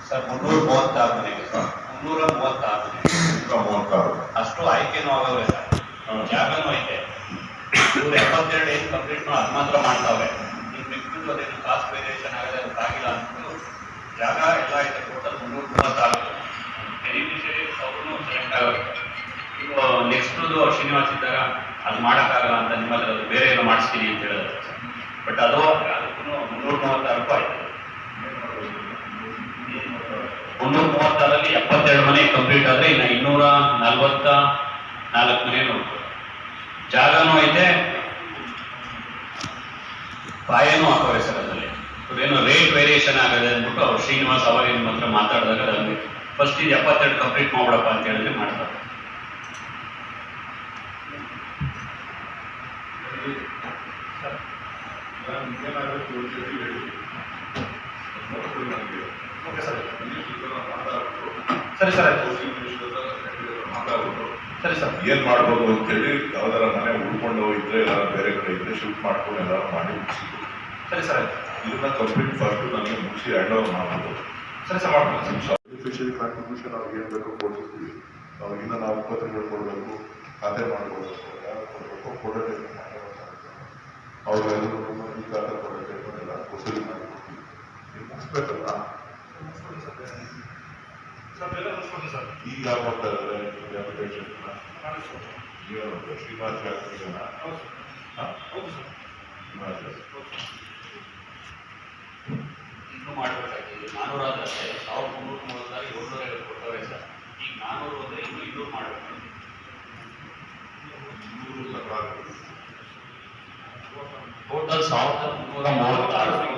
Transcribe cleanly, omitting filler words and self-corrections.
Sir 336 ಮನೆಗೆ sir 336 ಅಷ್ಟು ಆಯ್ಕೆನೂ ಆಗವ್ರೆ sir, ಜಾಗನೂ ಐತೆ. ಇವ್ರು 72 ಏನು ಕಂಪ್ಲೀಟ್ ಅದು ಮಾತ್ರ ಮಾಡ್ತಾವ್ರೆ. ಈಗ ಮಿಕ್ಕಿದ್ದು ಅದೇನು ಕಾಸ್ಟ್ ವೇರಿಯೇಷನ್ ಆಗದೆ ಆಗಿಲ್ಲ ಅಂದ್ಬಿಟ್ಟು ಜಾಗ ಎಲ್ಲ ಐತೆ. ಟೋಟಲ್ 336 ಬೆನಿಫಿಷರೀಸ್ ಅವ್ರೂ ಸೆಲೆಕ್ಟ್ ಆಗುತ್ತೆ. ಈಗ ನೆಕ್ಸ್ಟ್ದು ಶ್ರೀನಿವಾಸ್ ಇದ್ದಾಗ ಅದು ಮಾಡೋಕ್ಕಾಗಲ್ಲ ಅಂತ ನಿಮ್ಮಲ್ಲಿ ಅದು ಬೇರೆ ಏನೋ ಮಾಡಿಸ್ತೀನಿ ಅಂತ ಹೇಳಿದ್ರೆ ಸರ್, ಬಟ್ ಅದು ಅದಕ್ಕೂ 336 ಆಯ್ತು. 336ರಲ್ಲಿ 72 ಮನೆ ಕಂಪ್ಲೀಟ್ ಆದರೆ ಇನ್ನು 244 ಮನೆ ನೋಡ್ಬೋದು. ಜಾಗನೂ ಐತೆ, ಪಾಯನೂ ಹಾಕೋರೆ ಸರ್. ಅದರಲ್ಲಿ ಏನು ರೇಟ್ ವೇರಿಯೇಷನ್ ಆಗದೆ ಅಂದ್ಬಿಟ್ಟು ಅವ್ರು ಶ್ರೀನಿವಾಸ್ ಅವಾಗ ನಿಮ್ಮ ಹತ್ರ ಮಾತಾಡಿದಾಗ ಅದರಲ್ಲಿ ಫಸ್ಟ್ ಇದು 72 ಕಂಪ್ಲೀಟ್ ಮಾಡ್ಬಿಡಪ್ಪ ಅಂತ ಹೇಳಿದ್ರೆ ಮಾಡ್ತಾರೆ. ಸರಿ ಸರ್, ಸರಿ ಸರ್, ಏನ್ ಮಾಡ್ಬೋದು ಅಂತೇಳಿ ಯಾವ್ದಾರ ಮನೆ ಉಳ್ಕೊಂಡು ಇದ್ರೆ ಎಲ್ಲ ಬೇರೆ ಕಡೆ ಇದ್ರೆ ಶಿಫ್ಟ್ ಮಾಡ್ಕೊಂಡು ಎಲ್ಲ ಮಾಡಿ ಮುಗಿಸಿದ್ರು. ಸರಿ ಸರ್, ಇದನ್ನ ಕಂಪ್ಲೀಟ್ ಫಸ್ಟ್ ನನಗೆ ಮುಗಿಸಿ ಹ್ಯಾಂಡ್ ಓವರ್ ಮಾಡ್ಬೋದು. ಸರಿ ಸರ್, ಮಾಡ್ಬೋದು. ಬೆನಿಫಿಷರಿ ಕಾಂಟ್ರಿಬ್ಯೂಷನ್ ಅವ್ರಿಗೆ ಏನು ಬೇಕು ಕೊಡ್ತಿರ್ತೀವಿ. ಅವಾಗಿಂದ ನಾವು ಉಪತ್ರಗಳು ಕೊಡಬೇಕು, ಖಾತೆ ಮಾಡ್ಕೊಡ್ಬೇಕು, ಯಾರು ಕೊಡಬೇಕು ಕೊಡೋದೇ ಅವ್ರಿಗೆಲ್ಲರೂ ಈ ಖಾತೆ ಕೊಡಬೇಕು ಎಲ್ಲ ವಸೂಲಿ ಮಾಡಿಕೊಡ್ತೀವಿ. ನೀವು ಮುಗಿಸ್ಬೇಕಲ್ಲ. ಈಗ ಯಾವ ಮಾಡ್ತಾ ಇದ್ದಾರೆ ಅಪ್ಲಿಕೇಶನ್ ಶ್ರೀನಿವಾಸ್ ಜನ ಇನ್ನೂ ಮಾಡಬೇಕಾಗಿದೆ. 400 ಆದರೆ 1336 750 ಕೊಟ್ಟವ್ರೆ ಸರ್. ಈಗ 400 ಹೋದರೆ ಇನ್ನೂ 200 ಮಾಡಬೇಕು. ಟೋಟಲ್ 1336